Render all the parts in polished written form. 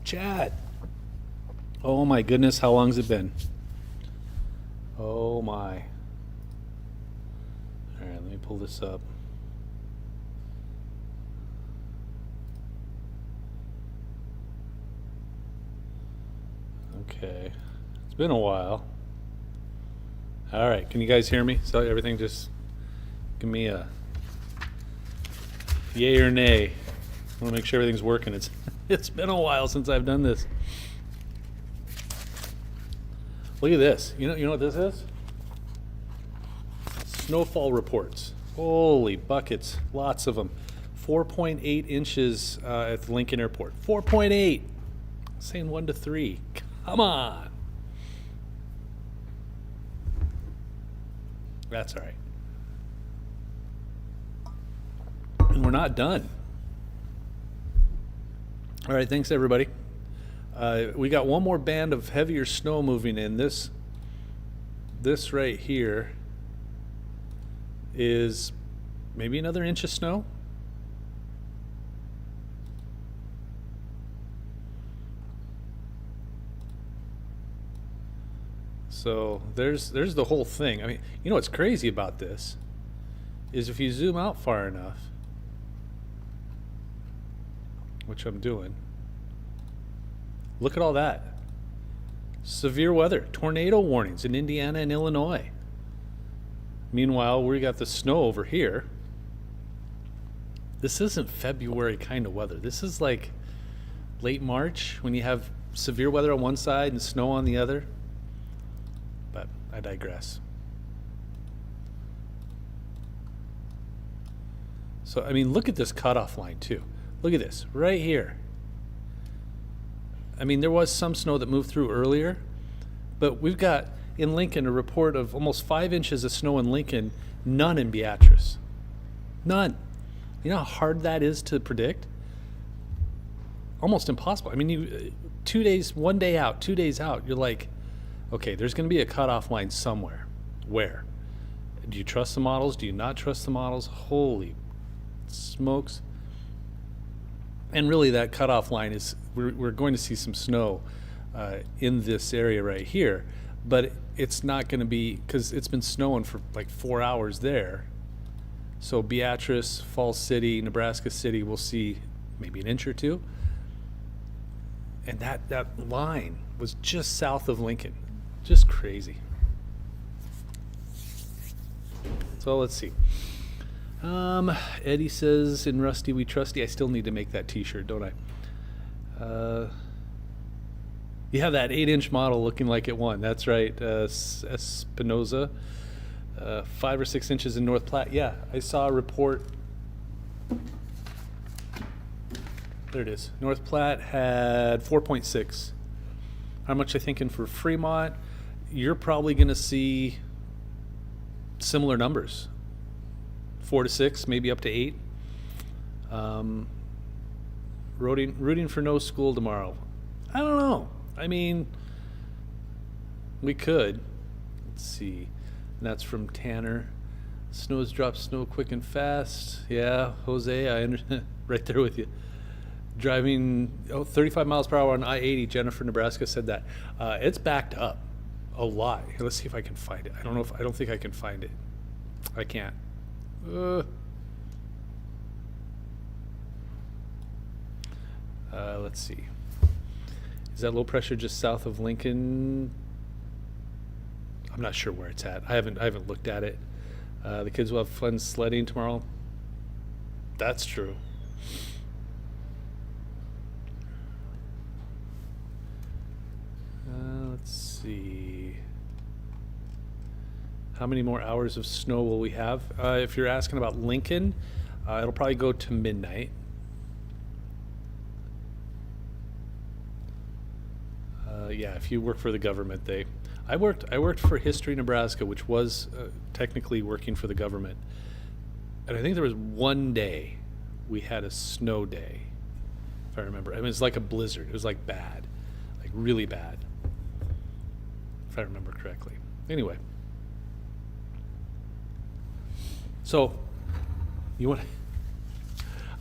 Chad. Oh my goodness, how long's it been? Oh my. All right, let me pull this up. Okay, it's been a while. All right, can you guys hear me? So everything, just give me a yay or nay. I want to make sure everything's working. It's been a while since I've done this. Look at this. You know what this is? Snowfall reports. Holy buckets, lots of them. 4.8 inches at the Lincoln Airport. 4.8. Saying 1 to 3. Come on. That's all right. And we're not done. All right, thanks everybody. We got one more band of heavier snow moving in. This right here is maybe another inch of snow. So there's the whole thing. I mean, you know what's crazy about this is if you zoom out far enough, which I'm doing, look at all that. Severe weather, tornado warnings in Indiana and Illinois. Meanwhile, we got the snow over here. This isn't February kind of weather. This is like late March when you have severe weather on one side and snow on the other. But I digress. So, I mean, look at this cutoff line too. Look at this, right here. I mean, there was some snow that moved through earlier, but we've got in Lincoln a report of almost 5 inches of snow in Lincoln, none in Beatrice. None. You know how hard that is to predict? Almost impossible. I mean, you 2 days, 1 day out, 2 days out, you're like, okay, there's going to be a cutoff line somewhere. Where? Do you trust the models? Do you not trust the models? Holy smokes. And really that cutoff line is, we're going to see some snow in this area right here, but it's not going to be, because it's been snowing for like 4 hours there. So Beatrice, Falls City, Nebraska City, we'll see maybe an inch or two. And that line was just south of Lincoln. Just crazy. So let's see. Eddie says, in Rusty we trusty. I still need to make that t-shirt, don't I? You have that 8-inch model looking like it won. That's right. Espinoza, 5 or 6 inches in North Platte. Yeah, I saw a report. There it is. North Platte had 4.6. How much I thinking for Fremont? You're probably going to see similar numbers. 4 to 6, maybe up to 8. Rooting for no school tomorrow. I don't know. I mean, we could. Let's see. And that's from Tanner. Snow's dropped snow quick and fast. Yeah, Jose, I understand. Right there with you. Driving 35 miles per hour on I-80. Jennifer, Nebraska said that. It's backed up a lot. Here, let's see if I can find it. I don't think I can find it. I can't. Let's see. Is that low pressure just south of Lincoln? I'm not sure where it's at. I haven't looked at it. The kids will have fun sledding tomorrow. That's true. Let's see. How many more hours of snow will we have? If you're asking about Lincoln, it'll probably go to midnight. Yeah, if you work for the government, I worked for History Nebraska, which was technically working for the government. And I think there was one day we had a snow day, if I remember. I mean, it was like a blizzard. It was like bad, like really bad, if I remember correctly. Anyway. So, I'm going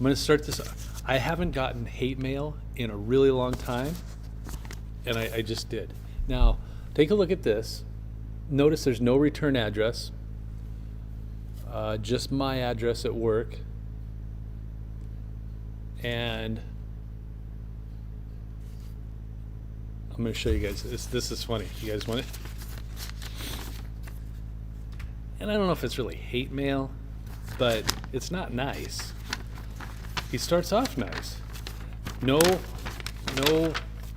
to start this. I haven't gotten hate mail in a really long time, and I just did. Now, take a look at this. Notice there's no return address, just my address at work. And I'm going to show you guys. This is funny. You guys want it? And I don't know if it's really hate mail, but it's not nice. He starts off nice. No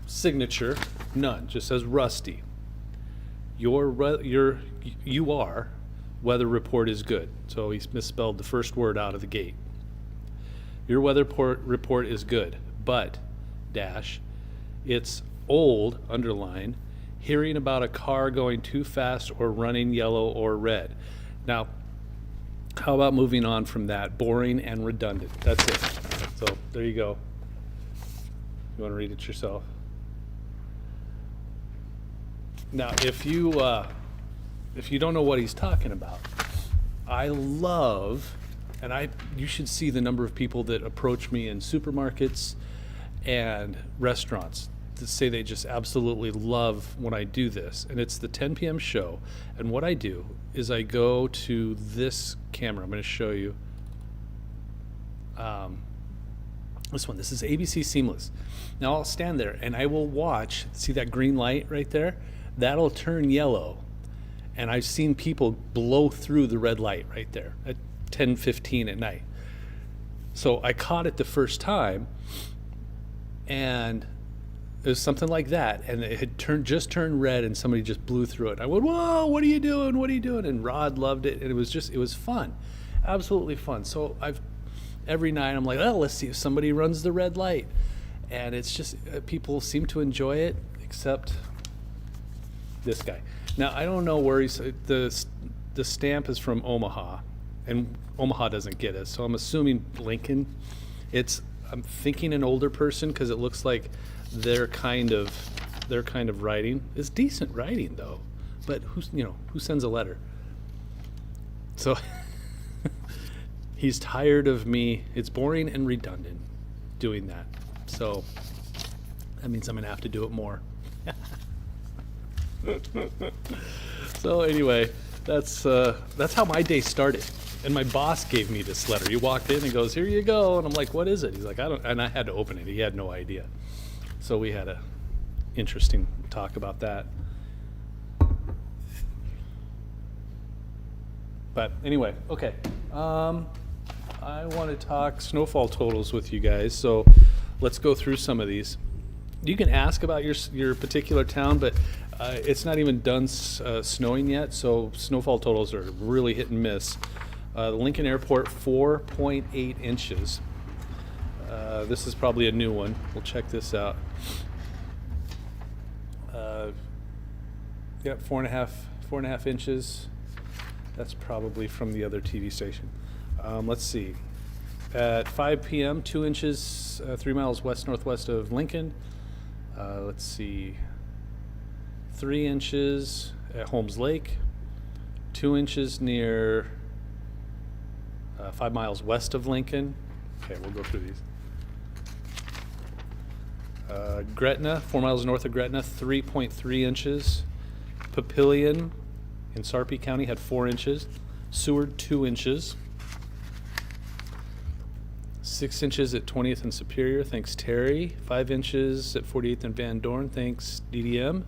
signature, none. Just says Rusty. You are weather report is good. So he's misspelled the first word out of the gate. Your weather report is good, but dash, it's old, underline, hearing about a car going too fast or running yellow or red. Now, how about moving on from that? Boring and redundant. That's it. So there you go. You want to read it yourself? Now, if you don't know what he's talking about, I love, and you should see the number of people that approach me in supermarkets and restaurants to say they just absolutely love when I do this. And it's the 10 p.m. show. And what I do is I go to this camera. I'm going to show you this one. This is ABC Seamless. Now I'll stand there and I will watch. See that green light right there? That'll turn yellow. And I've seen people blow through the red light right there at 10:15 at night. So I caught it the first time, and it was something like that, and it had just turned red, and somebody just blew through it. I went, "Whoa! What are you doing? What are you doing?" And Rod loved it, and it was fun, absolutely fun. So every night I'm like, "Oh, let's see if somebody runs the red light," and it's just people seem to enjoy it, except this guy. Now I don't know where the stamp is from Omaha, and Omaha doesn't get it, so I'm assuming Lincoln. I'm thinking an older person because it looks like their kind of writing. It's decent writing though, but who sends a letter? So he's tired of me. It's boring and redundant doing that. So that means I'm gonna have to do it more. So anyway, that's how my day started. And my boss gave me this letter. He walked in and goes, "Here you go." And I'm like, "What is it?" He's like, "I don't," and I had to open it. He had no idea. So we had a interesting talk about that. But anyway, okay. I want to talk snowfall totals with you guys. So let's go through some of these. You can ask about your particular town, but it's not even done snowing yet. So snowfall totals are really hit and miss. The Lincoln Airport, 4.8 inches. This is probably a new one. We'll check this out. Yep, 4.5 inches. That's probably from the other TV station. Let's see. At 5 p.m., 2 inches, 3 miles west-northwest of Lincoln. Let's see. 3 inches at Holmes Lake. 2 inches near 5 miles west of Lincoln. Okay, we'll go through these. Gretna, 4 miles north of Gretna, 3.3 inches. Papillion in Sarpy County had 4 inches. Seward, 2 inches. 6 inches at 20th and Superior, thanks Terry. 5 inches at 48th and Van Dorn, thanks DDM.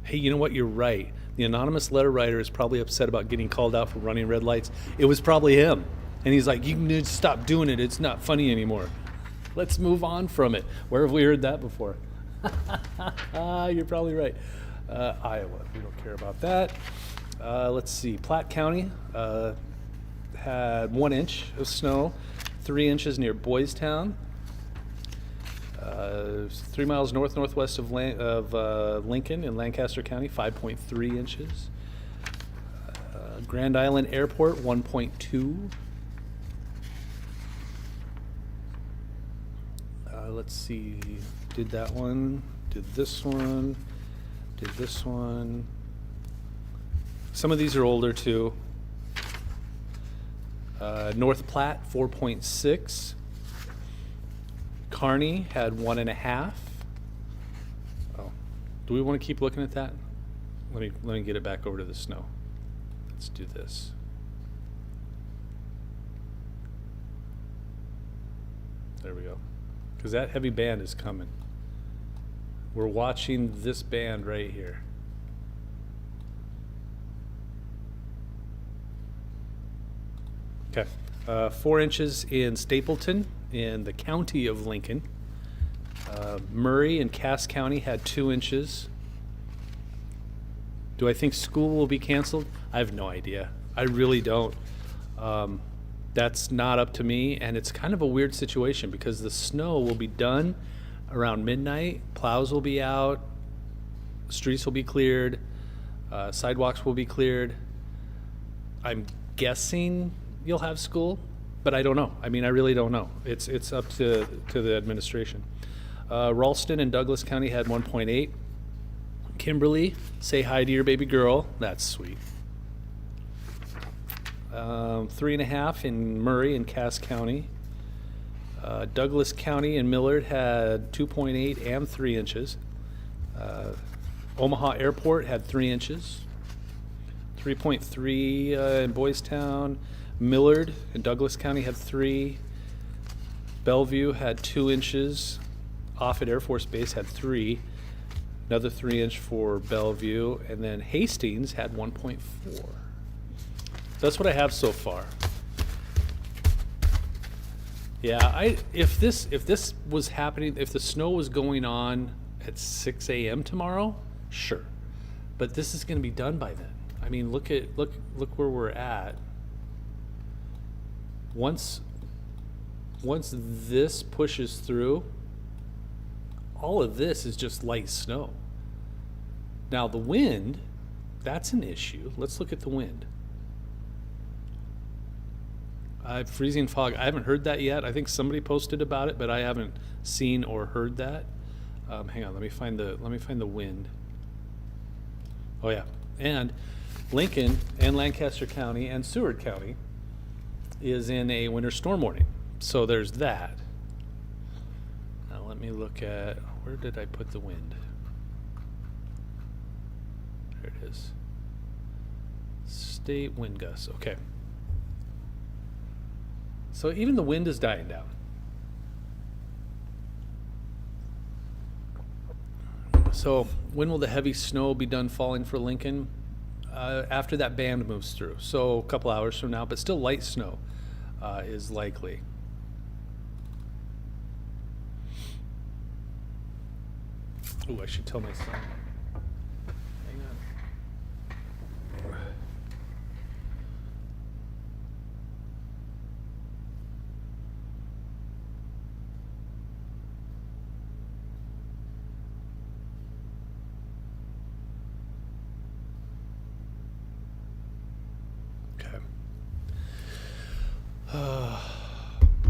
Hey, you know what? You're right. The anonymous letter writer is probably upset about getting called out for running red lights. It was probably him. And he's like, "You need to stop doing it. It's not funny anymore. Let's move on from it." Where have we heard that before? You're probably right. Iowa, we don't care about that. Let's see. Platte County had 1 inch of snow, 3 inches near Boys Town. 3 miles northwest of Lincoln in Lancaster County, 5.3 inches. Grand Island Airport, 1.2. Let's see, did that one, did this one, did this one. Some of these are older too. North Platte, 4.6. Kearney had 1.5. Oh, do we want to keep looking at that? Let me get it back over to the snow. Let's do this. There we go. Because that heavy band is coming. We're watching this band right here. Okay. 4 inches in Stapleton in the county of Lincoln. Murray and Cass County had 2 inches. Do I think school will be canceled? I have no idea. I really don't. That's not up to me, and it's kind of a weird situation because the snow will be done around midnight. Plows will be out. Streets will be cleared. Sidewalks will be cleared. I'm guessing you'll have school, but I don't know. I mean, I really don't know. It's up to the administration. Ralston and Douglas County had 1.8. Kimberly, say hi to your baby girl. That's sweet. 3.5 in Murray and Cass County. Douglas County and Millard had 2.8 and 3 inches. Omaha Airport had 3 inches. 3.3 in Boys Town. Millard and Douglas County had 3. Bellevue had 2 inches. Offutt Air Force Base had 3. Another 3-inch for Bellevue. And then Hastings had 1.4. That's what I have so far. Yeah, if this was happening, if the snow was going on at 6 a.m. tomorrow, sure. But this is going to be done by then. I mean, look where we're at. Once this pushes through, all of this is just light snow. Now the wind, that's an issue. Let's look at the wind. Freezing fog, I haven't heard that yet. I think somebody posted about it, but I haven't seen or heard that. Hang on, let me find the wind. Oh yeah, and Lincoln and Lancaster County and Seward County is in a winter storm warning. So there's that. Now let me look at, where did I put the wind? There it is. State wind gusts, okay. So even the wind is dying down. So when will the heavy snow be done falling for Lincoln? After that band moves through. So a couple hours from now, but still light snow is likely. Ooh, I should tell my son. Hang on.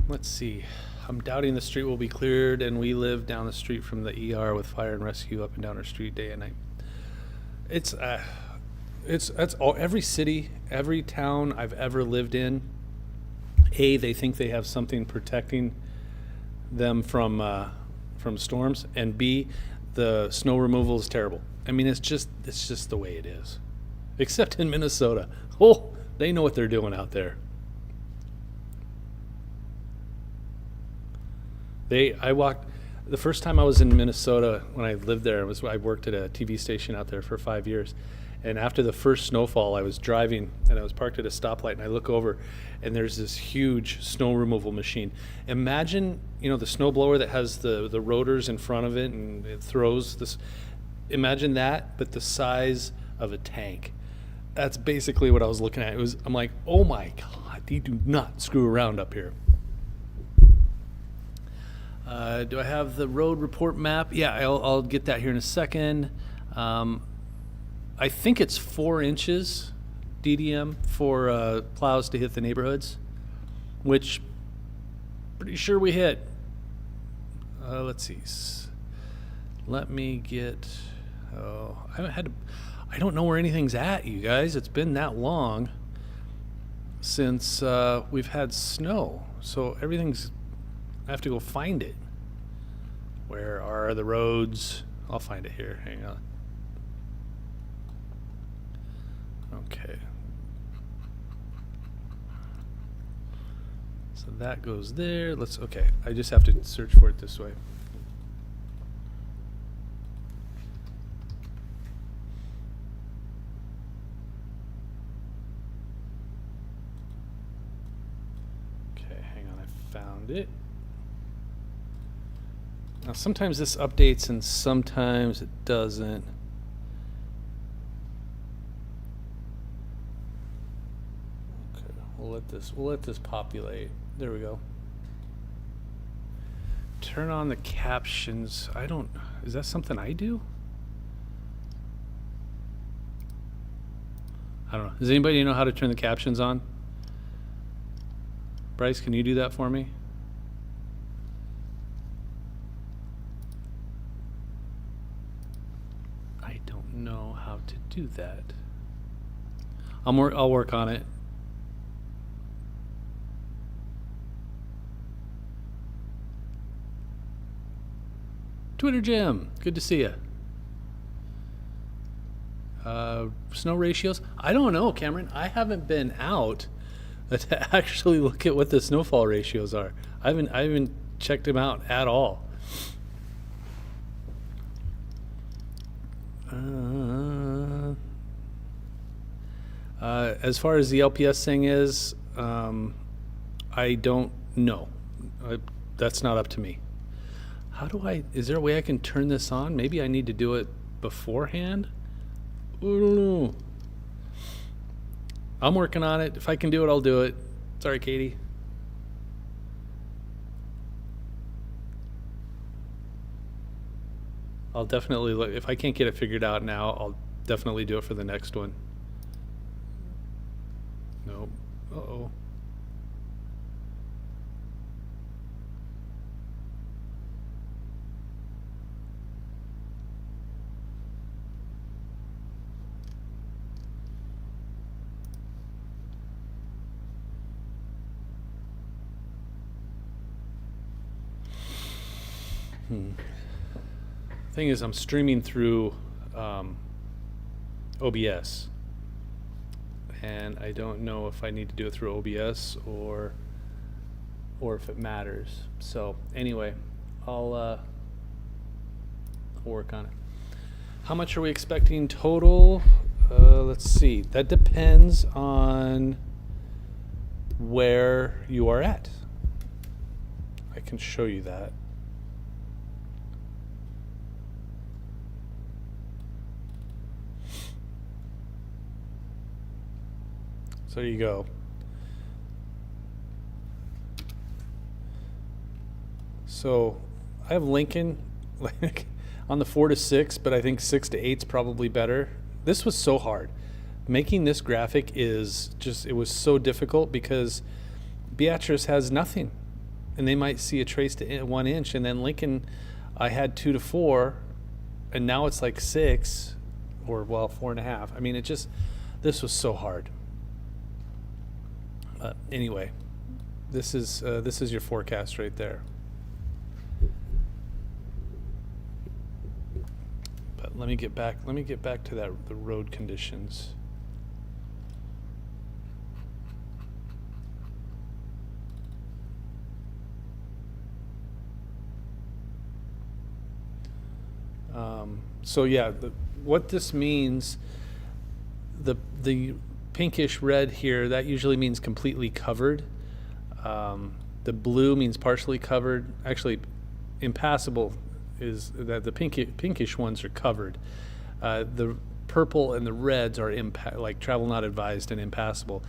Let's see. I'm doubting the street will be cleared, and we live down the street from the ER with fire and rescue up and down our street day and night. That's all. Every city, every town I've ever lived in, A, they think they have something protecting them from storms, and B, the snow removal is terrible. I mean, it's just the way it is. Except in Minnesota. Oh, they know what they're doing out there. I walked, the first time I was in Minnesota when I lived there, I worked at a TV station out there for 5 years. And after the first snowfall, I was driving and I was parked at a stoplight, and I look over and there's this huge snow removal machine. Imagine, the snow blower that has the rotors in front of it and it throws this. Imagine that, but the size of a tank. That's basically what I was looking at. I'm like, oh my God, they do not screw around up here. Do I have the road report map? Yeah, I'll get that here in a second. I think it's 4 inches DDM for plows to hit the neighborhoods, which pretty sure we hit. Let's see. Let me get. I don't know where anything's at, you guys. It's been that long. since we've had snow. So everything's, I have to go find it. Where are the roads? I'll find it here. Hang on. Okay. So that goes there. Okay. I just have to search for it this way. Okay, hang on. I found it. Now sometimes this updates and sometimes it doesn't. Okay, we'll let this populate. There we go. Turn on the captions. Is that something I do? I don't know. Does anybody know how to turn the captions on? Bryce, can you do that for me? I don't know how to do that. I'll work on it. Twitter Jim, good to see you. Snow ratios? I don't know, Cameron. I haven't been out to actually look at what the snowfall ratios are. I haven't checked them out at all. As far as the LPS thing is, I don't know. That's not up to me. Is there a way I can turn this on? Maybe I need to do it beforehand? I don't know. I'm working on it. If I can do it, I'll do it. Sorry, Katie. I'll definitely look. If I can't get it figured out now, I'll definitely do it for the next one. Nope. Uh-oh. Thing is, I'm streaming through OBS, and I don't know if I need to do it through OBS or if it matters. So anyway, I'll work on it. How much are we expecting total? Let's see. That depends on where you are at. I can show you that. So there you go. So I have Lincoln like on the 4 to 6, but I think 6 to 8 is probably better. This was so hard. Making this graphic it was so difficult because Beatrice has nothing, and they might see a trace to 1 inch, and then Lincoln, I had 2 to 4, and now it's like 6, or 4.5. I mean, this was so hard. Anyway, this is your forecast right there. But let me get back to the road conditions. So yeah, what this means, the pinkish red here, that usually means completely covered. The blue means partially covered. Actually, impassable is that the pinkish ones are covered. The purple and the reds are like travel not advised and impassable.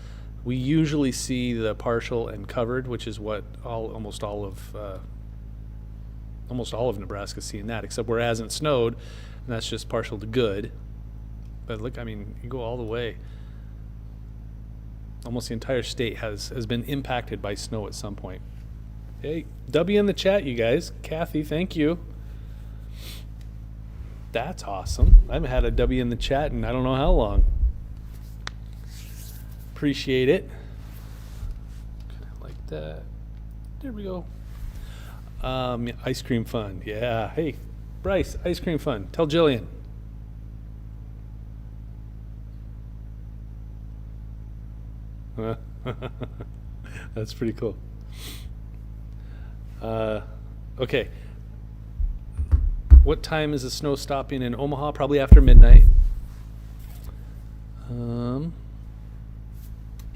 We usually see the partial and covered, which is what almost all of Nebraska is seeing that, except where it hasn't snowed, and that's just partial to good. But look, I mean, you go all the way. Almost the entire state has been impacted by snow at some point. Hey, W in the chat, you guys. Kathy, thank you. That's awesome. I haven't had a W in the chat in I don't know how long. Appreciate it. There we go. Ice cream fund. Yeah. Hey, Bryce, ice cream fund. Tell Jillian. That's pretty cool. Okay. What time is the snow stopping in Omaha? Probably after midnight.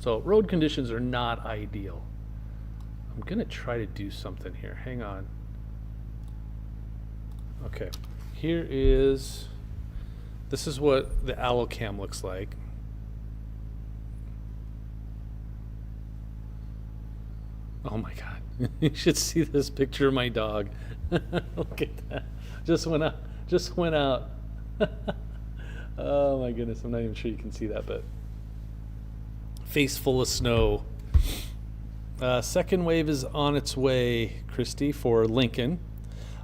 So road conditions are not ideal. I'm gonna try to do something here. Hang on. Okay. This is what the AlloCam looks like. Oh my God. You should see this picture of my dog. Look at that. Just went out. Oh my goodness. I'm not even sure you can see that, but face full of snow. Second wave is on its way, Christy, for Lincoln.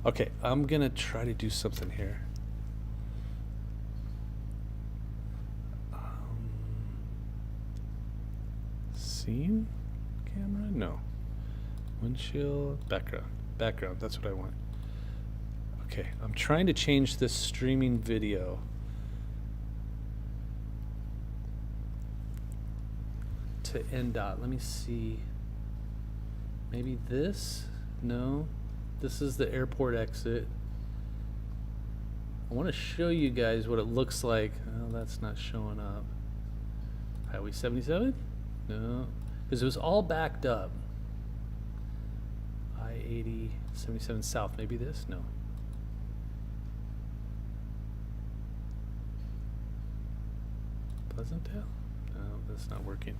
Okay, I'm going to try to do something here. Scene camera? No. Windshield, background, that's what I want. Okay, I'm trying to change this streaming video to NDOT. Let me see. Maybe this? No. This is the airport exit. I want to show you guys what it looks like. Oh, that's not showing up. Highway 77? No. Because it was all backed up. I-80, 77 South. Maybe this? No. Pleasantdale? No, that's not working.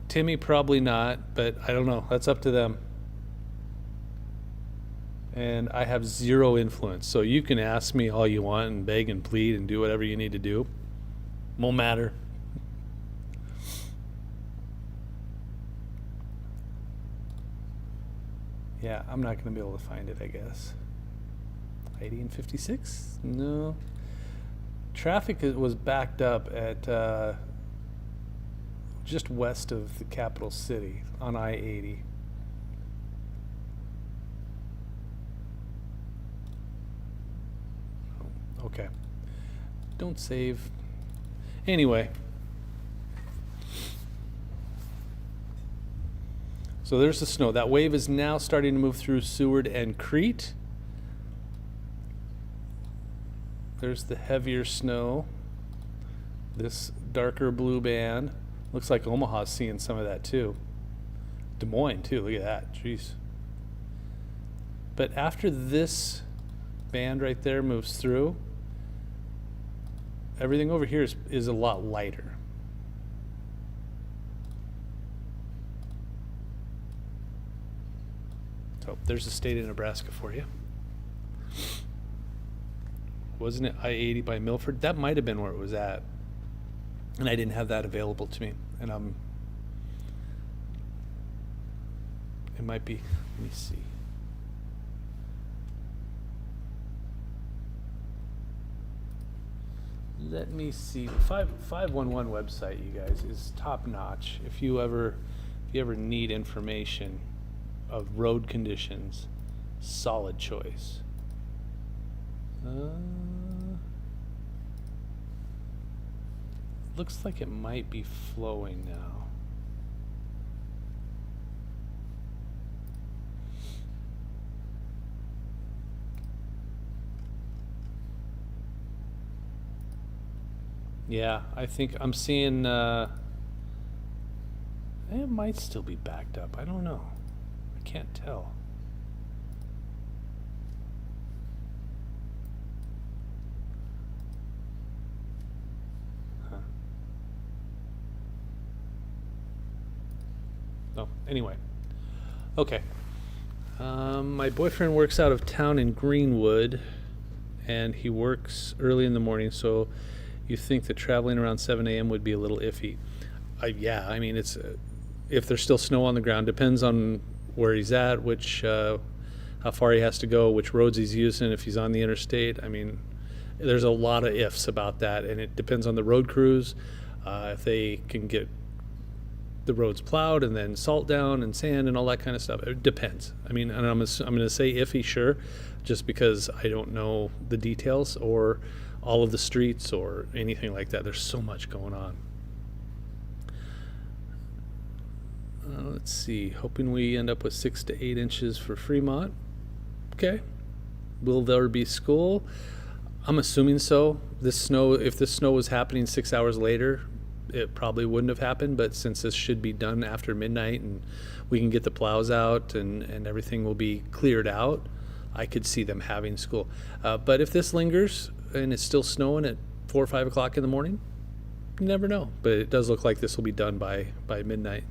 Timmy probably not, but I don't know. That's up to them. And I have zero influence. So you can ask me all you want and beg and plead and do whatever you need to do. Won't matter. Yeah, I'm not going to be able to find it, I guess. 80 and 56? No. Traffic was backed up at just west of the capital city on I-80. Oh, okay. Don't save. Anyway. So there's the snow. That wave is now starting to move through Seward and Crete. There's the heavier snow. This darker blue band. Looks like Omaha's seeing some of that too. Des Moines too, look at that, jeez. But after this band right there moves through, everything over here is a lot lighter. So there's the state of Nebraska for you. Wasn't it I-80 by Milford? That might have been where it was at. And I didn't have that available to me. And it might be, let me see. Let me see. The 511 website, you guys, is top notch. If you ever need information of road conditions, solid choice. Looks like it might be flowing now. Yeah, I think I'm seeing it might still be backed up. I don't know. I can't tell. Oh, anyway. Okay. My boyfriend works out of town in Greenwood, and he works early in the morning, so you think that traveling around 7 a.m. would be a little iffy. Yeah, I mean, it's if there's still snow on the ground, depends on where he's at, how far he has to go, which roads he's using, if he's on the interstate. I mean, there's a lot of ifs about that, and it depends on the road crews. If they can get the roads plowed and then salt down and sand and all that kind of stuff. It depends. I mean, and I'm going to say iffy, sure, just because I don't know the details or all of the streets or anything like that. There's so much going on. Let's see. Hoping we end up with 6 to 8 inches for Fremont. Okay. Will there be school? I'm assuming so. If this snow was happening 6 hours later, it probably wouldn't have happened, but since this should be done after midnight and we can get the plows out and everything will be cleared out, I could see them having school. But if this lingers and it's still snowing at 4 or 5 o'clock in the morning, you never know. But it does look like this will be done by midnight.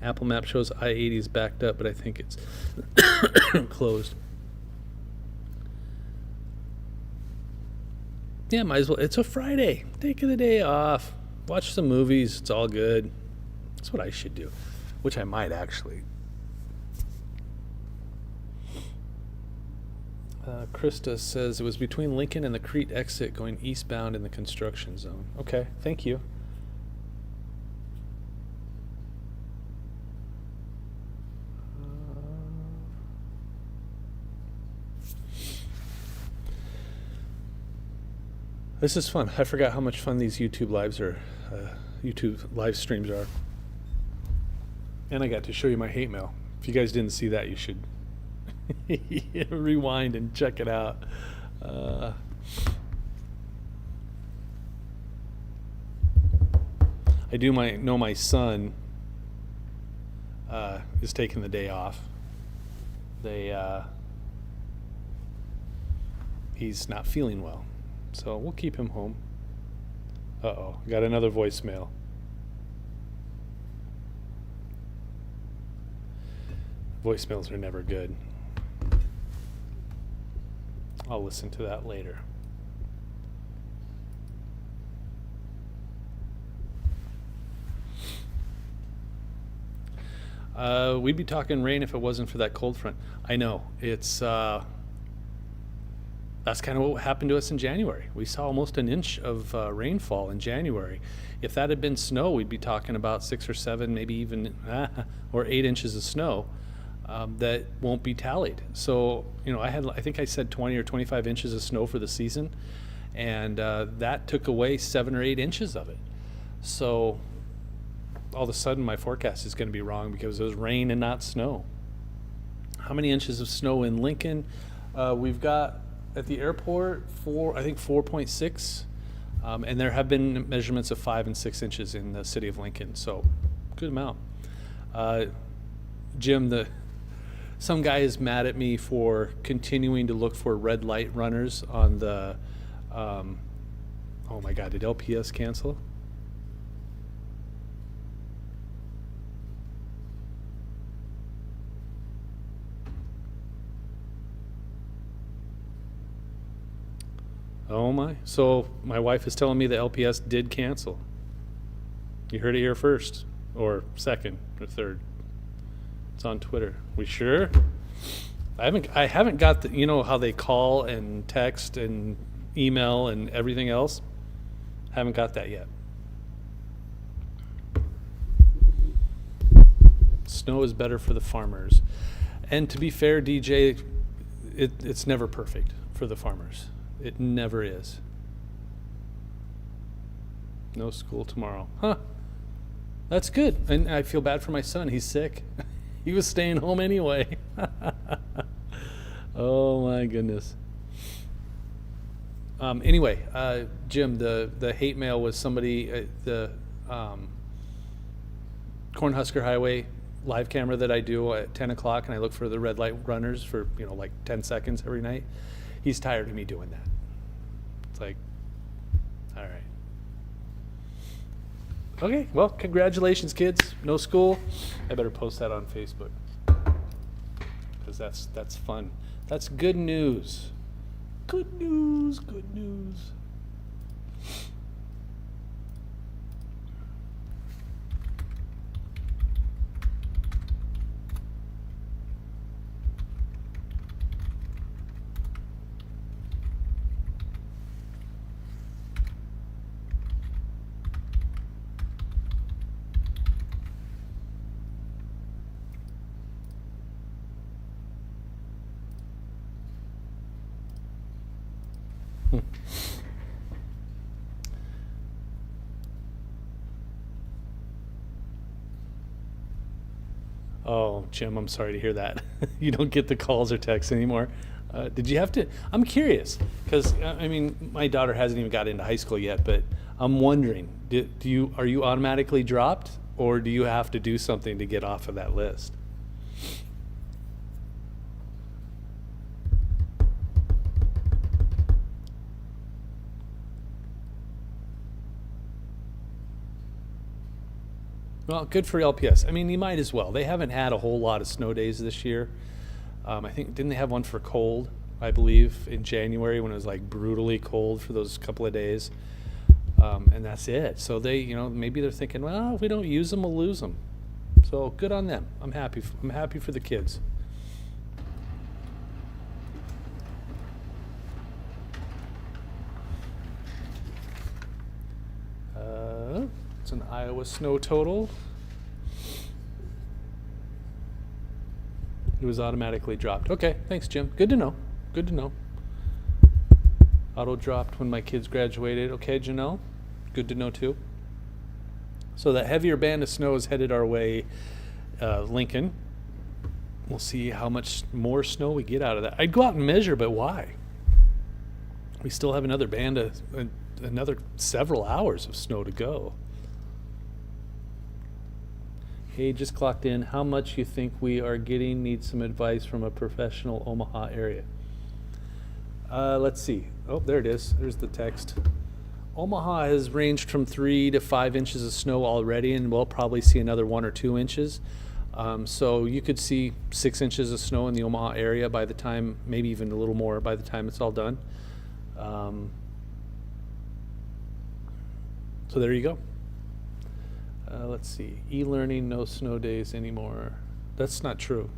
Apple Map shows I-80 is backed up, but I think it's closed. Yeah, might as well. It's a Friday. Take the day off. Watch some movies. It's all good. That's what I should do, which I might actually. Krista says it was between Lincoln and the Crete exit going eastbound in the construction zone. Okay, thank you. This is fun. I forgot how much fun these YouTube live streams are. And I got to show you my hate mail. If you guys didn't see that, you should rewind and check it out. I do know my son is taking the day off. He's not feeling well. So we'll keep him home. Uh-oh, got another voicemail. Voicemails are never good. I'll listen to that later. We'd be talking rain if it wasn't for that cold front. I know, it's... That's kind of what happened to us in January. We saw almost an inch of rainfall in January. If that had been snow, we'd be talking about 6 or 7, maybe even or 8 inches of snow that won't be tallied. So, I think I said 20 or 25 inches of snow for the season, and that took away 7 or 8 inches of it. So all of a sudden my forecast is going to be wrong because it was rain and not snow. How many inches of snow in Lincoln? We've got at the airport, 4.6, and there have been measurements of 5 and 6 inches in the city of Lincoln, so good amount. Jim, some guy is mad at me for continuing to look for red light runners on the, oh my God, did LPS cancel? Oh my. So my wife is telling me the LPS did cancel. You heard it here first, or second, or third. It's on Twitter. We sure? I haven't got the, how they call and text and email and everything else. Haven't got that yet. Snow is better for the farmers. And to be fair, DJ, it's never perfect for the farmers. It never is. No school tomorrow. Huh. That's good. And I feel bad for my son. He's sick. He was staying home anyway. Oh my goodness. Anyway, Jim, the hate mail was somebody, the Cornhusker Highway live camera that I do at 10 o'clock, and I look for the red light runners for, like 10 seconds every night. He's tired of me doing that. It's like, all right. Okay, well, congratulations, kids. No school. I better post that on Facebook because that's fun. That's good news. Good news, good news. Oh, Jim, I'm sorry to hear that. You don't get the calls or texts anymore. Did you have to? I'm curious because I mean, my daughter hasn't even got into high school yet, but I'm wondering, are you automatically dropped, or do you have to do something to get off of that list? Well, good for LPS. I mean, you might as well. They haven't had a whole lot of snow days this year. I think, didn't they have one for cold, I believe, in January when it was like brutally cold for those couple of days? And that's it. So they, maybe they're thinking, well, if we don't use them, we'll lose them. So good on them. I'm happy. I'm happy for the kids. It's an Iowa snow total. It was automatically dropped. Okay, thanks, Jim. Good to know. Good to know. Auto dropped when my kids graduated. Okay, Janelle. Good to know too. So that heavier band of snow is headed our way, Lincoln. We'll see how much more snow we get out of that. I'd go out and measure, but why? We still have another another several hours of snow to go. Hey, just clocked in. How much you think we are getting? Need some advice from a professional Omaha area. Let's see. Oh, there it is. There's the text. Omaha has ranged from 3 to 5 inches of snow already, and we'll probably see another 1 or 2 inches. So you could see 6 inches of snow in the Omaha area by the time, maybe even a little more by the time it's all done. So there you go. Let's see. E-learning, no snow days anymore. That's not true.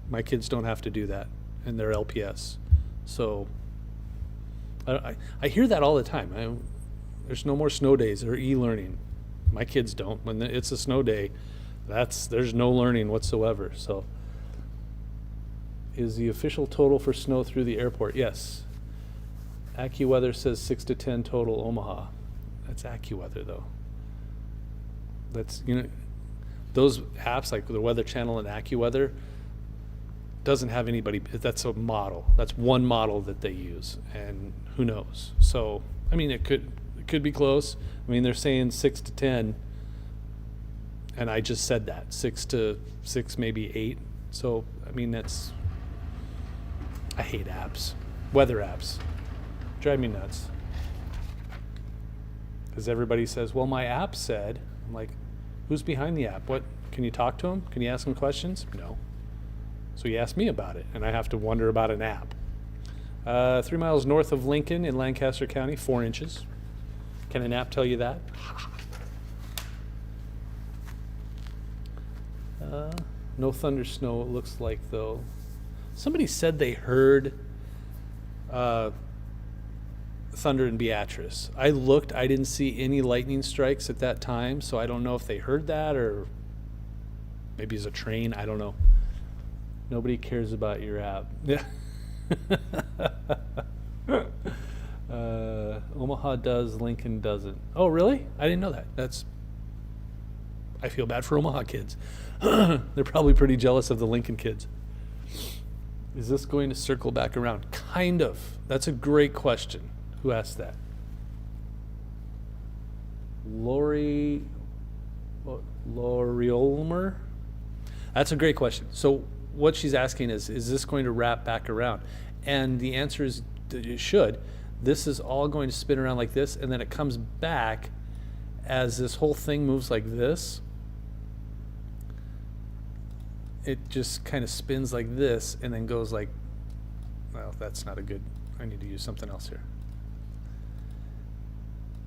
My kids don't have to do that, and they're LPS. So I hear that all the time. There's no more snow days or e-learning. My kids don't. When it's a snow day, there's no learning whatsoever. So is the official total for snow through the airport? Yes. AccuWeather says 6 to 10 total Omaha. That's AccuWeather though. That's, those apps like the Weather Channel and AccuWeather doesn't have anybody. That's a model. That's one model that they use, and who knows? So, I mean, it could be close. I mean, they're saying 6 to 10, and I just said that 6 to 6, maybe 8. So, I mean, I hate apps, weather apps, drive me nuts. Because everybody says, well, my app said. I'm like, who's behind the app? What, can you talk to him? Can you ask him questions? No. So he asked me about it, and I have to wonder about an app. 3 miles north of Lincoln in Lancaster County, 4 inches. Can an app tell you that? No thunder snow, it looks like, though. Somebody said they heard thunder in Beatrice. I looked, I didn't see any lightning strikes at that time, so I don't know if they heard that or maybe it's a train, I don't know. Nobody cares about your app. Yeah. Omaha does, Lincoln doesn't. Oh, really? I didn't know that. I feel bad for Omaha kids. They're probably pretty jealous of the Lincoln kids. Is this going to circle back around? Kind of. That's a great question. Who asked that? Lori Olmer? That's a great question. So what she's asking is this going to wrap back around? And the answer is that it should. This is all going to spin around like this, and then it comes back as this whole thing moves like this. It just kind of spins like this and then goes like, well, that's not a good, I need to use something else here.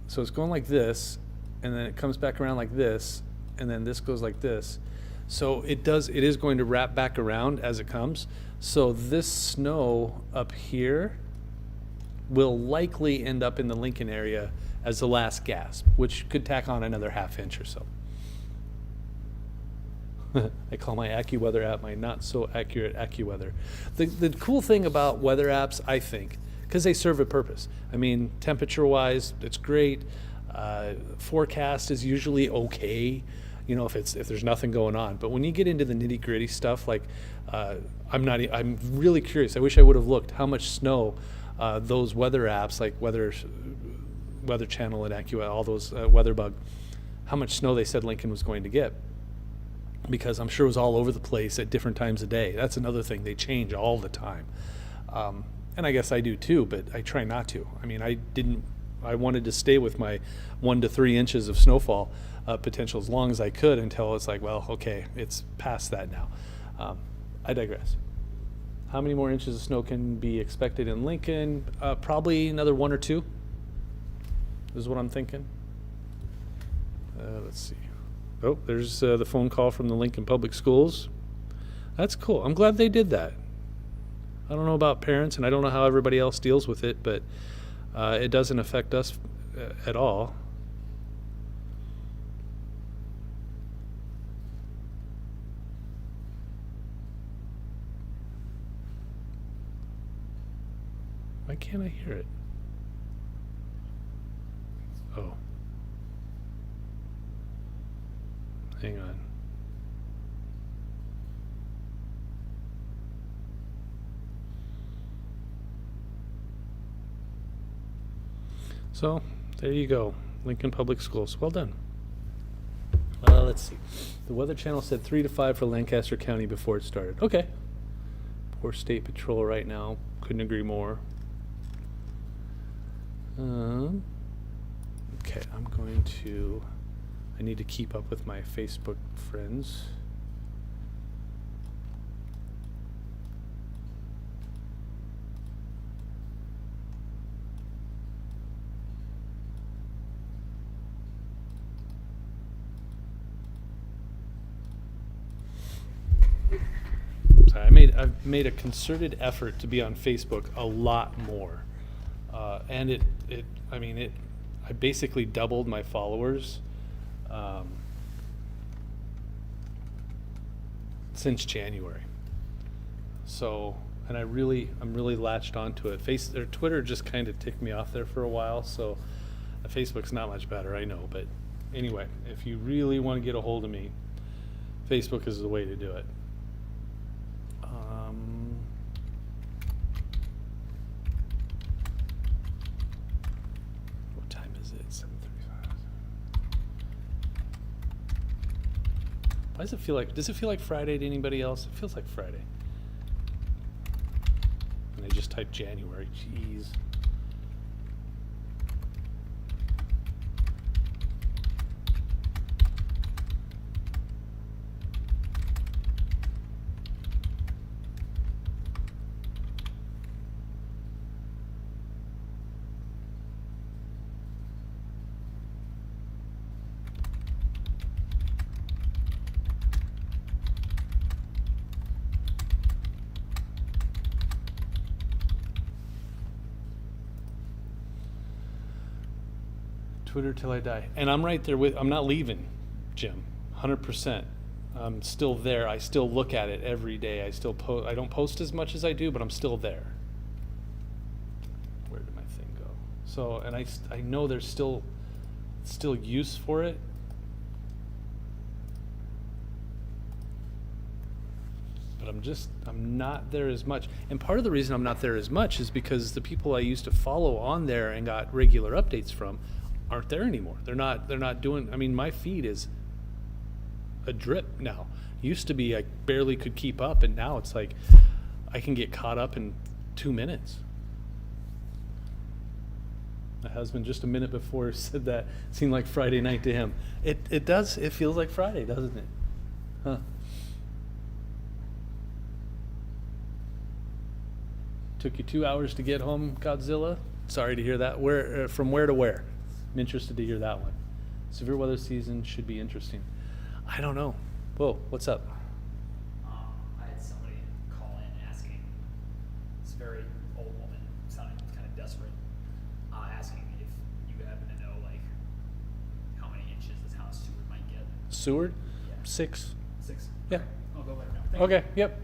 So it's going like this, and then it comes back around like this, and then this goes like this. So it is going to wrap back around as it comes. So this snow up here will likely end up in the Lincoln area as the last gasp, which could tack on another ½ inch or so. I call my AccuWeather app my not so accurate AccuWeather. The cool thing about weather apps, I think, because they serve a purpose. I mean, temperature-wise, it's great. Forecast is usually okay, you know, if there's nothing going on. But when you get into the nitty-gritty stuff, like I'm really curious. I wish I would have looked how much snow those weather apps like Weather Channel and AccuWeather, all those WeatherBug, how much snow they said Lincoln was going to get. Because I'm sure it was all over the place at different times of day. That's another thing. They change all the time. And I guess I do too, but I try not to. I mean, I wanted to stay with my 1 to 3 inches of snowfall potential as long as I could until it's like, well, okay, it's past that now. I digress. How many more inches of snow can be expected in Lincoln? Probably another 1 or 2 is what I'm thinking. Let's see. Oh, there's the phone call from the Lincoln Public Schools. That's cool. I'm glad they did that. I don't know about parents, and I don't know how everybody else deals with it, but it doesn't affect us at all. Why can't I hear it? Oh. Hang on. So, there you go. Lincoln Public Schools. Well done. Let's see. The Weather Channel said 3 to 5 for Lancaster County before it started. Okay. Poor State Patrol right now. Couldn't agree more. Okay, I'm going to... I need to keep up with my Facebook friends. Sorry, I've made a concerted effort to be on Facebook a lot more, and I basically doubled my followers. Since January. So, and I'm really latched onto it. Twitter just kind of ticked me off there for a while, so Facebook's not much better, I know, but anyway, if you really want to get a hold of me, Facebook is the way to do it. What time is it? 7:35. Why does it feel like Friday to anybody else? It feels like Friday. And I just typed January, jeez. Twitter till I die. And I'm right there I'm not leaving, Jim, 100%. I'm still there. I still look at it every day. I don't post as much as I do, but I'm still there. Where did my thing go? So, and I know there's still use for it. But I'm not there as much. And part of the reason I'm not there as much is because the people I used to follow on there and got regular updates from aren't there anymore. They're not doing, I mean, my feed is a drip now. Used to be I barely could keep up, and now it's like I can get caught up in 2 minutes. My husband just a minute before said that seemed like Friday night to him. It does, it feels like Friday, doesn't it? Huh. Took you 2 hours to get home, Godzilla? Sorry to hear that. From where to where? I'm interested to hear that one. Severe weather season should be interesting. I don't know. Whoa, what's up? I had somebody call in asking, this very old woman, sounding kind of desperate, asking if you happen to know, like, how many inches the town of Seward might get. Seward? Yeah. 6. 6? Yeah. Okay. I'll go right now. Thank Okay, you. yep.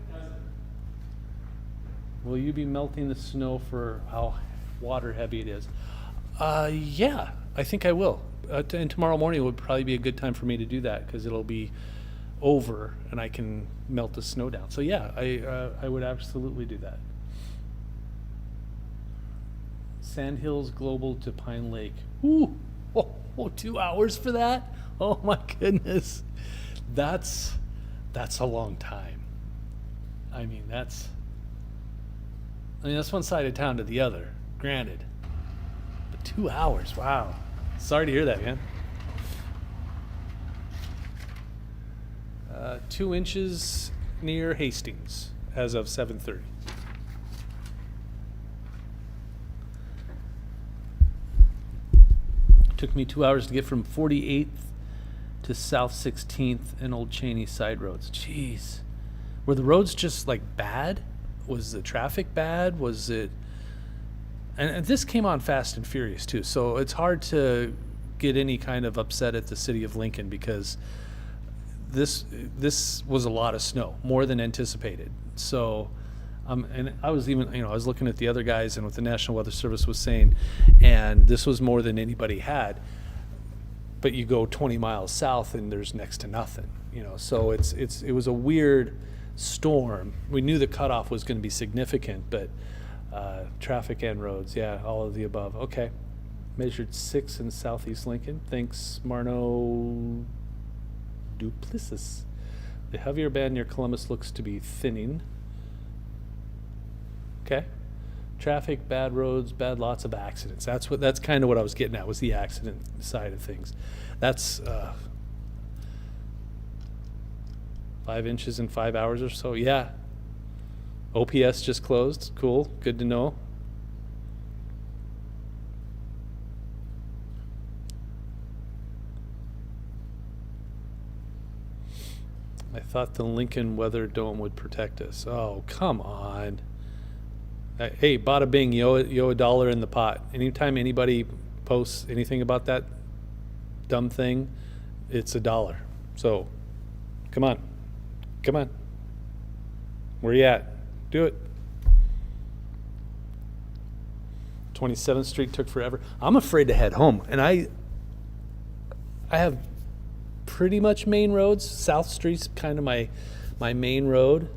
Will you be melting the snow for how water heavy it is. Yeah, I think I will. And tomorrow morning would probably be a good time for me to do that because it'll be over and I can melt the snow down. So yeah, I would absolutely do that. Sandhills Global to Pine Lake. Ooh, 2 hours for that? Oh my goodness. That's a long time. I mean, that's one side of town to the other, granted. But 2 hours, wow. Sorry to hear that, man. 2 inches near Hastings as of 7:30. Took me 2 hours to get from 48th to South 16th and Old Cheney side roads. Jeez. Were the roads just like bad? Was the traffic bad? Was it... And this came on fast and furious too, so it's hard to get any kind of upset at the city of Lincoln because this was a lot of snow, more than anticipated. So, and I was even, I was looking at the other guys and what the National Weather Service was saying, and this was more than anybody had. But you go 20 miles south and there's next to nothing, So it was a weird storm. We knew the cutoff was going to be significant, but traffic and roads, yeah, all of the above. Okay, measured 6 in southeast Lincoln. Thanks, Marno Duplessis. The heavier band near Columbus looks to be thinning. Okay. Traffic, bad roads, bad lots of accidents. That's kind of what I was getting at, was the accident side of things. That's 5 inches in 5 hours or so. Yeah. OPS just closed. Cool. Good to know. I thought the Lincoln Weather Dome would protect us. Oh, come on. Hey, bada bing, yo a dollar in the pot. Anytime anybody posts anything about that dumb thing, it's $1. So, come on. Where you at? Do it. 27th Street took forever. I'm afraid to head home, and I have pretty much main roads. South Street's kind of my main road.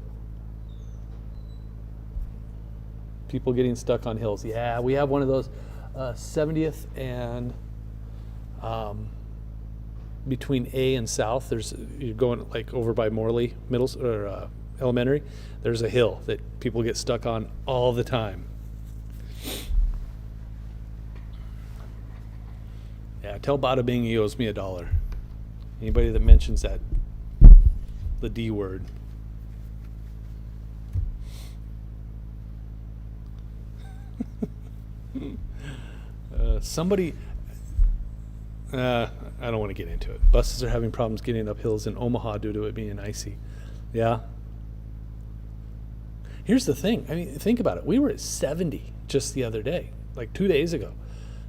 People getting stuck on hills. Yeah, we have one of those. 70th and between A and South, you're going like over by Morley Elementary. There's a hill that people get stuck on all the time. Yeah, tell Bada Bing he owes me $1. Anybody that mentions the D word. I don't want to get into it. Buses are having problems getting up hills in Omaha due to it being icy. Yeah. Here's the thing. I mean, think about it. We were at 70 just the other day, like 2 days ago.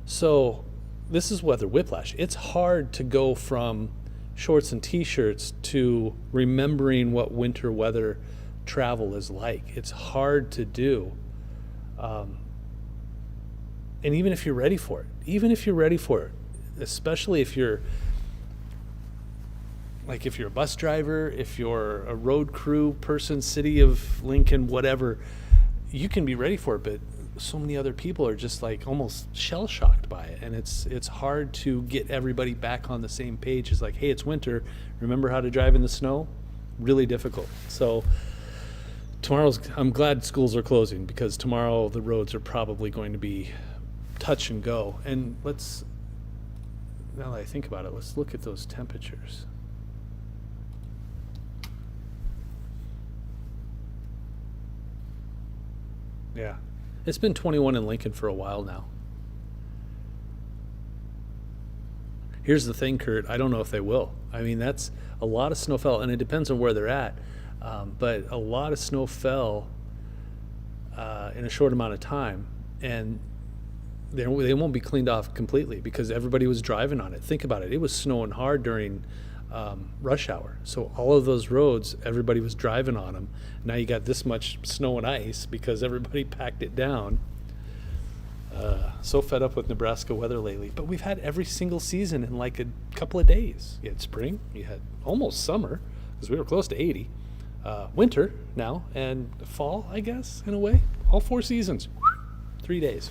So this is weather whiplash. It's hard to go from shorts and t-shirts to remembering what winter weather travel is like. It's hard to do. And even if you're ready for it, especially if you're a bus driver, if you're a road crew person, city of Lincoln, whatever, you can be ready for it, but so many other people are just like almost shell-shocked by it, and it's hard to get everybody back on the same page. It's like, hey, it's winter, remember how to drive in the snow? Really difficult. So I'm glad schools are closing, because tomorrow the roads are probably going to be touch and go. And now that I think about it, let's look at those temperatures. Yeah, it's been 21 in Lincoln for a while now. Here's the thing, Kurt, I don't know if they will. I mean, that's a lot of snow fell, and it depends on where they're at, but a lot of snow fell in a short amount of time, and they won't be cleaned off completely because everybody was driving on it. Think about it. It was snowing hard during rush hour. So all of those roads, everybody was driving on them. Now you got this much snow and ice because everybody packed it down. So fed up with Nebraska weather lately. But we've had every single season in like a couple of days. You had spring, you had almost summer, because we were close to 80. Winter now, and fall, I guess, in a way. All 4 seasons. 3 days.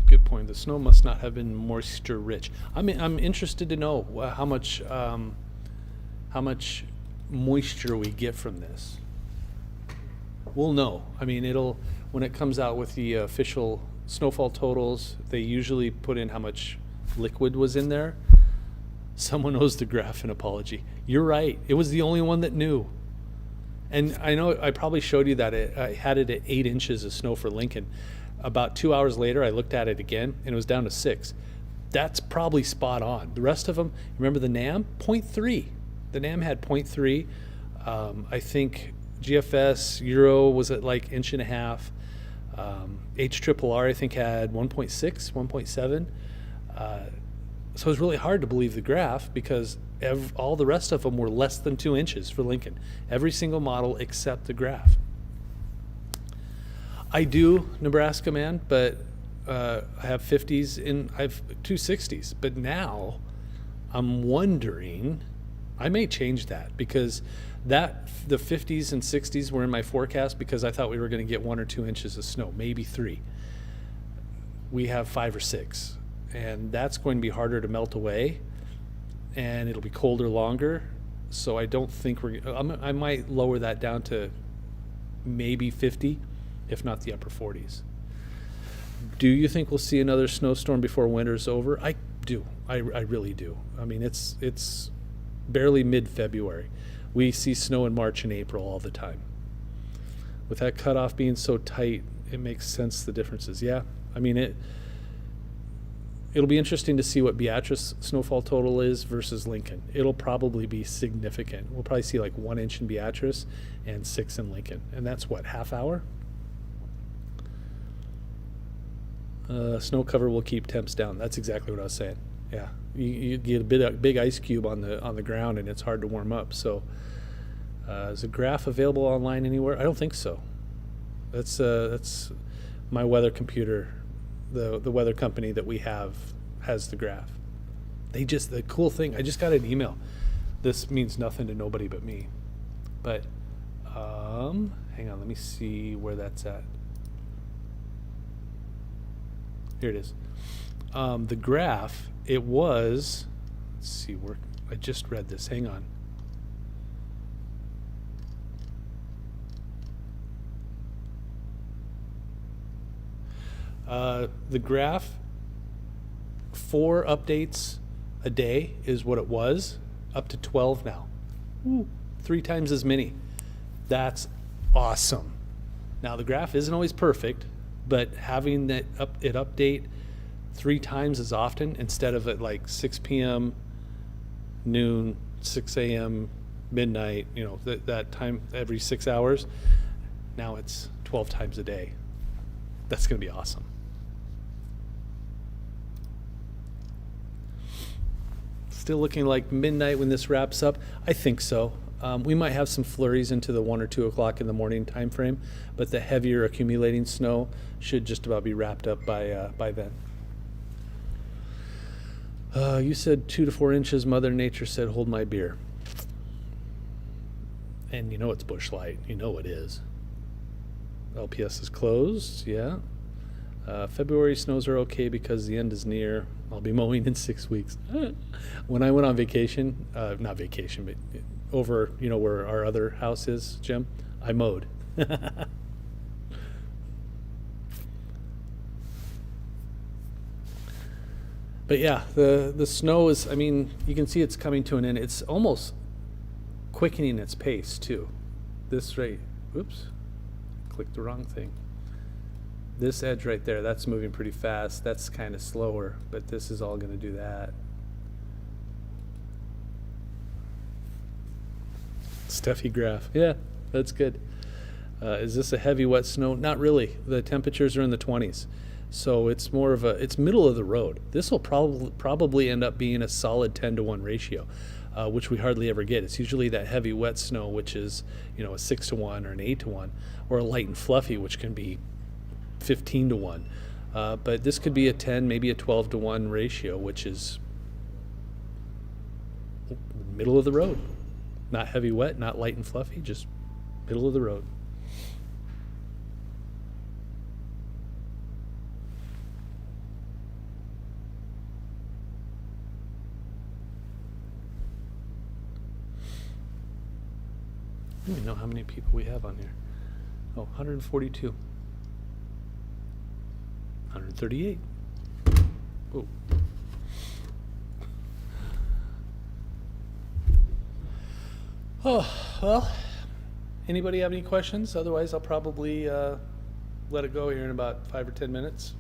Good point. The snow must not have been moisture rich. I'm interested to know how much moisture we get from this. We'll know. I mean, when it comes out with the official snowfall totals, they usually put in how much liquid was in there. Someone owes the graph an apology. You're right. It was the only one that knew. And I know I probably showed you that I had it at 8 inches of snow for Lincoln. About 2 hours later, I looked at it again, and it was down to 6. That's probably spot on. The rest of them, remember the NAM? 0.3. The NAM had 0.3. I think GFS Euro was at like 1.5 inches. HRRR I think had 1.6, 1.7. So it was really hard to believe the graph because all the rest of them were less than 2 inches for Lincoln. Every single model except the graph. I do Nebraska, man, but I have 50s I have 2 60s. But now I'm wondering, I may change that because the 50s and 60s were in my forecast because I thought we were going to get 1 or 2 inches of snow, maybe 3. We have 5 or 6, and that's going to be harder to melt away, and it'll be colder longer. So I don't think I might lower that down to maybe 50, if not the upper 40s. Do you think we'll see another snowstorm before winter's over? I do. I really do. I mean, it's barely mid-February. We see snow in March and April all the time. With that cutoff being so tight, it makes sense, the differences. Yeah, I mean, it'll be interesting to see what Beatrice snowfall total is versus Lincoln. It'll probably be significant. We'll probably see like 1 inch in Beatrice and 6 in Lincoln. And that's what, half hour? Snow cover will keep temps down. That's exactly what I was saying. Yeah, you get a big ice cube on the ground, and it's hard to warm up. So, is a graph available online anywhere? I don't think so. That's my weather computer. The weather company that we have has the graph. The cool thing. I just got an email. This means nothing to nobody but me. But hang on. Let me see where that's at. Here it is. The graph, it was, let's see, I just read this. Hang on. The graph, 4 updates a day is what it was, up to 12 now. Ooh, 3 times as many. That's awesome. Now, the graph isn't always perfect, but having it update 3 times as often instead of at like 6 p.m., noon, 6 a.m., midnight, that time every 6 hours. Now it's 12 times a day. That's going to be awesome. Still looking like midnight when this wraps up. I think so. We might have some flurries into the 1 or 2 o'clock in the morning time frame, but the heavier accumulating snow should just about be wrapped up by then. You said 2 to 4 inches. Mother Nature said, "Hold my beer." And it's bush light. You know it is. LPS is closed. Yeah. February snows are okay because the end is near. I'll be mowing in 6 weeks. When I went on vacation, not vacation, but over, where our other house is, Jim, I mowed. But yeah, the snow is, you can see it's coming to an end. It's almost quickening its pace too. This rate, oops, clicked the wrong thing. This edge right there, that's moving pretty fast. That's kind of slower, but this is all going to do that. Steffi graph. Yeah, that's good. Is this a heavy wet snow? Not really. The temperatures are in the 20s. So it's more of it's middle of the road. This will probably end up being a solid 10-to-1 ratio, which we hardly ever get. It's usually that heavy wet snow, which is, a 6-to-1 or an 8-to-1, or a light and fluffy, which can be 15-to-1. But this could be a 10, maybe a 12-to-1 ratio, which is middle of the road. Not heavy wet, not light and fluffy, just middle of the road. I don't even know how many people we have on here. Oh, 142. 138. Oh. Oh, well, anybody have any questions? Otherwise, I'll probably let it go here in about 5 or 10 minutes.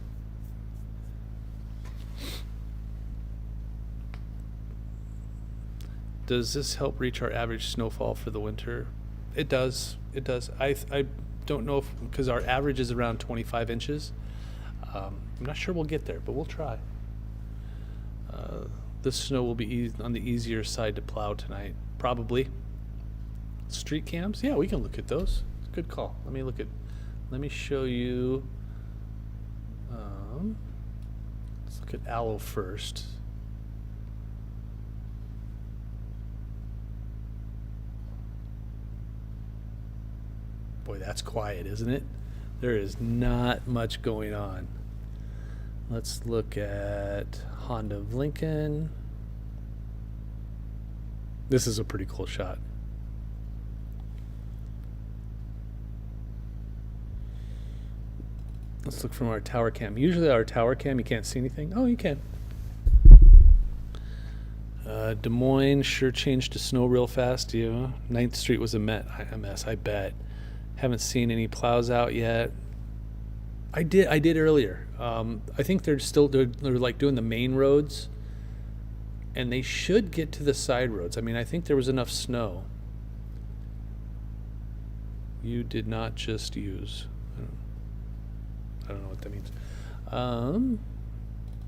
Does this help reach our average snowfall for the winter? It does. It does. I don't know if, because our average is around 25 inches. I'm not sure we'll get there, but we'll try. This snow will be on the easier side to plow tonight, probably. Street cams? Yeah, we can look at those. Good call. Let me show you. Let's look at Allo first. Boy, that's quiet, isn't it? There is not much going on. Let's look at Honda of Lincoln. This is a pretty cool shot. Let's look from our tower cam. Usually our tower cam, you can't see anything. Oh, you can. Des Moines sure changed to snow real fast. 9th Street was a mess, I bet. Haven't seen any plows out yet. I did earlier. I think they're like doing the main roads, and they should get to the side roads. I mean, I think there was enough snow. You did not just use. I don't know what that means.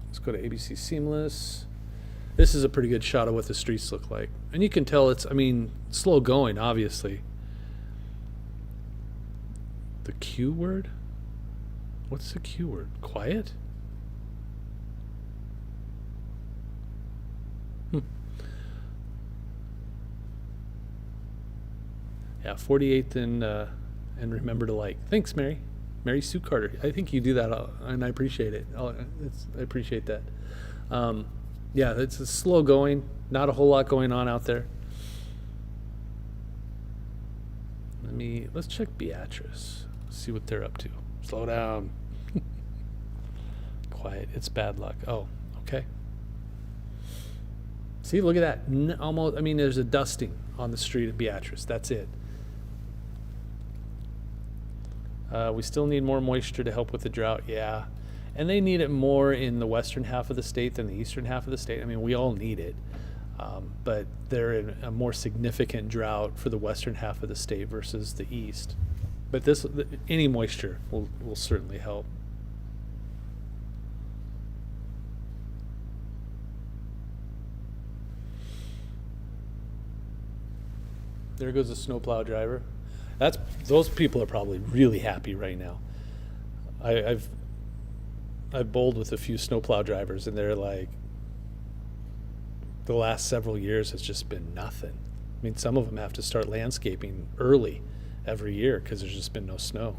Let's go to ABC Seamless. This is a pretty good shot of what the streets look like. And you can tell it's, slow going, obviously. The Q word? What's the Q word? Quiet? Yeah, 48th and remember to like. Thanks, Mary. Mary Sue Carter. I think you do that, and I appreciate it. I appreciate that. Yeah, it's a slow going. Not a whole lot going on out there. Let's check Beatrice. See what they're up to. Slow down. Quiet. It's bad luck. Oh, okay. See, look at that. Almost. There's a dusting on the street of Beatrice. That's it. We still need more moisture to help with the drought. Yeah, and they need it more in the western half of the state than the eastern half of the state. We all need it, but they're in a more significant drought for the western half of the state versus the east. But any moisture will certainly help. There goes a snowplow driver. Those people are probably really happy right now. I've bowled with a few snowplow drivers, and they're like, the last several years has just been nothing. Some of them have to start landscaping early every year because there's just been no snow.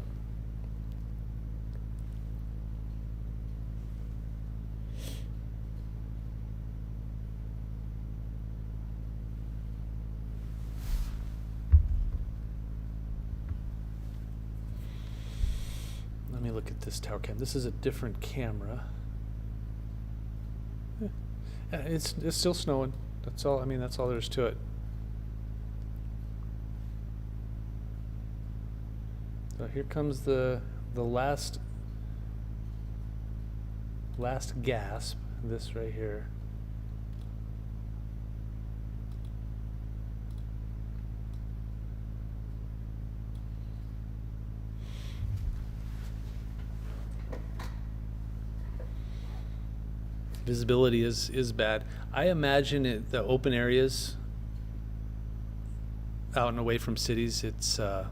Let me look at this tower cam. This is a different camera. Yeah, it's still snowing. That's all. That's all there is to it. So here comes the last gasp. This right here. Visibility is bad. I imagine the open areas out and away from cities, it's a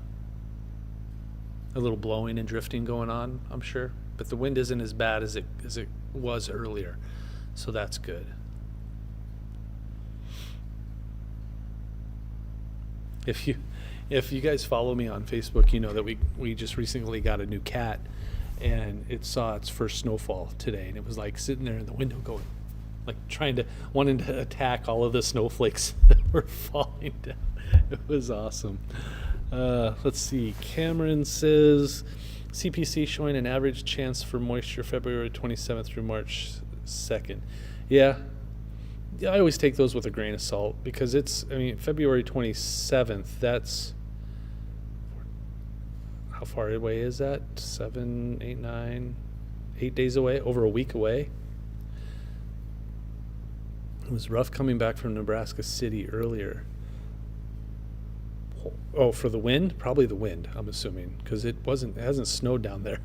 little blowing and drifting going on, I'm sure. But the wind isn't as bad as it was earlier, so that's good. If you guys follow me on Facebook, you know that we just recently got a new cat, and it saw its first snowfall today, and it was like sitting there in the window going, like wanting to attack all of the snowflakes that were falling down. It was awesome. Let's see. Cameron says CPC showing an average chance for moisture February 27th through March 2nd. Yeah, I always take those with a grain of salt because February 27th, that's, how far away is that? 7, 8, 9, 8 days away, over a week away. It was rough coming back from Nebraska City earlier. Oh, for the wind? Probably the wind, I'm assuming, because it hasn't snowed down there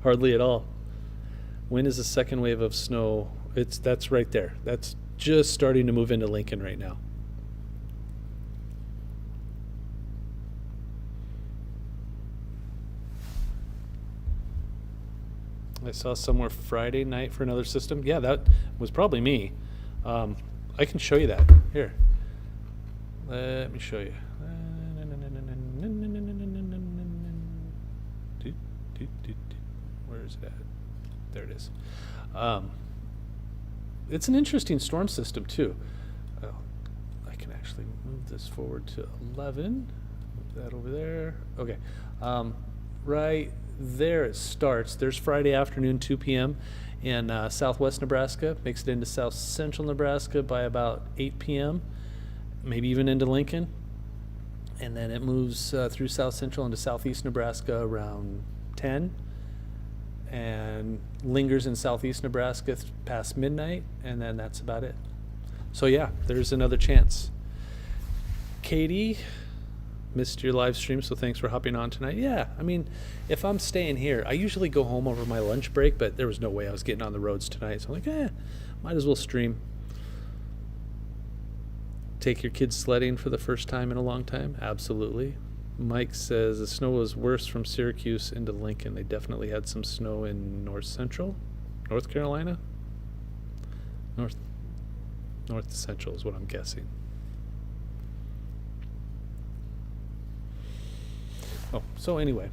hardly at all. Wind is the second wave of snow. That's right there. That's just starting to move into Lincoln right now. I saw somewhere Friday night for another system. Yeah, that was probably me. I can show you that. Here. Let me show you. Where is it at? There it is. It's an interesting storm system too. I can actually move this forward to 11. Move that over there. Okay. Right there it starts. There's Friday afternoon, 2 p.m. in southwest Nebraska. Makes it into south central Nebraska by about 8 p.m. Maybe even into Lincoln. And then it moves through south central into southeast Nebraska around 10 and lingers in southeast Nebraska past midnight, and then that's about it. So yeah, there's another chance. Katie, missed your live stream, so thanks for hopping on tonight. Yeah, if I'm staying here, I usually go home over my lunch break, but there was no way I was getting on the roads tonight, so I'm like, might as well stream. Take your kids sledding for the first time in a long time? Absolutely. Mike says the snow was worse from Syracuse into Lincoln. They definitely had some snow in North Carolina? North Central is what I'm guessing. Oh, so anyway.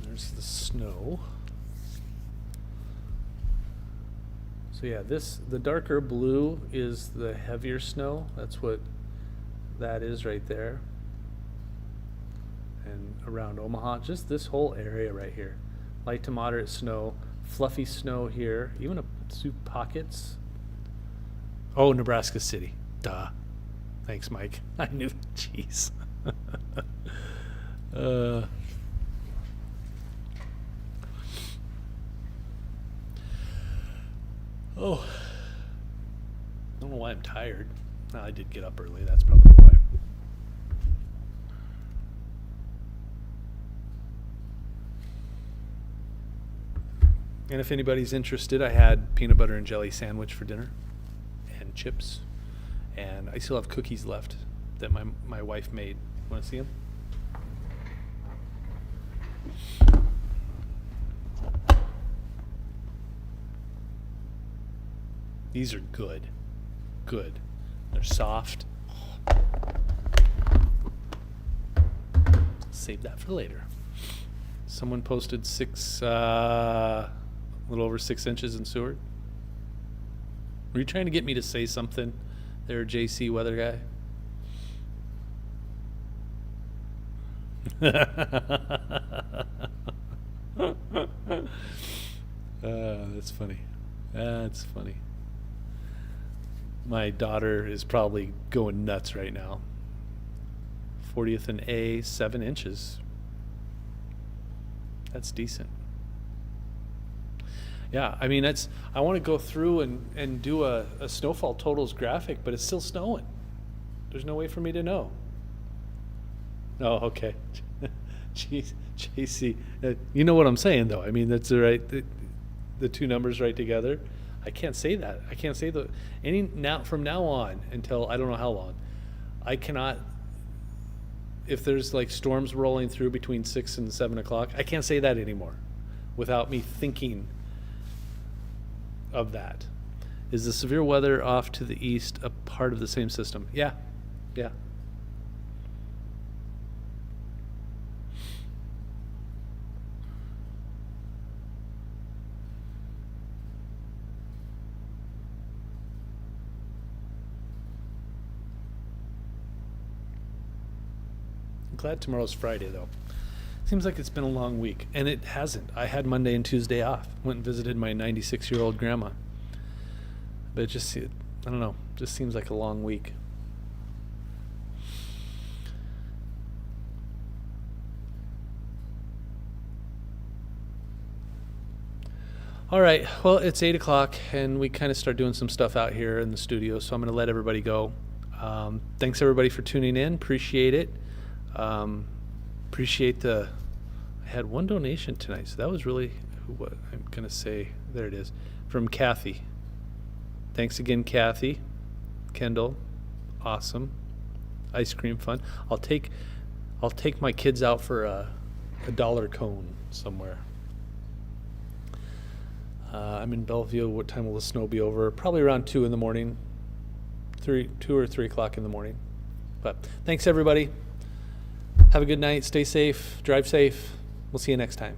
There's the snow. So yeah, the darker blue is the heavier snow. That's what that is right there. And around Omaha, just this whole area right here. Light to moderate snow, fluffy snow here, even a few pockets. Oh, Nebraska City. Duh. Thanks, Mike. I knew. Jeez. Oh, I don't know why I'm tired. No, I did get up early. That's probably why. And if anybody's interested, I had peanut butter and jelly sandwich for dinner and chips. And I still have cookies left that my wife made. Want to see them? These are good. Good. They're soft. Save that for later. Someone posted a little over 6 inches in Seward. Were you trying to get me to say something there, JC weather guy? That's funny. That's funny. My daughter is probably going nuts right now. 40th and A, 7 inches. That's decent. Yeah, I want to go through and do a snowfall totals graphic, but it's still snowing. There's no way for me to know. Oh, okay. Jeez, JC. You know what I'm saying, though. That's the right. the two numbers right together. I can't say that. I can't say from now on until I don't know how long. I cannot, if there's like storms rolling through between 6 and 7 o'clock, I can't say that anymore without me thinking of that. Is the severe weather off to the east a part of the same system? Yeah. Yeah. I'm glad tomorrow's Friday, though. Seems like it's been a long week, and it hasn't. I had Monday and Tuesday off. Went and visited my 96-year-old grandma. But I don't know, just seems like a long week. All right, well, it's 8 o'clock, and we kind of start doing some stuff out here in the studio, so I'm going to let everybody go. Thanks, everybody, for tuning in. Appreciate it. I had one donation tonight, so that was really what I'm going to say. There it is, from Kathy. Thanks again, Kathy. Kendall, awesome. Ice cream fun. I'll take my kids out for a dollar cone somewhere. I'm in Bellevue. What time will the snow be over? Probably around 2 in the morning. 2 or 3 o'clock in the morning. But thanks, everybody. Have a good night. Stay safe. Drive safe. We'll see you next time.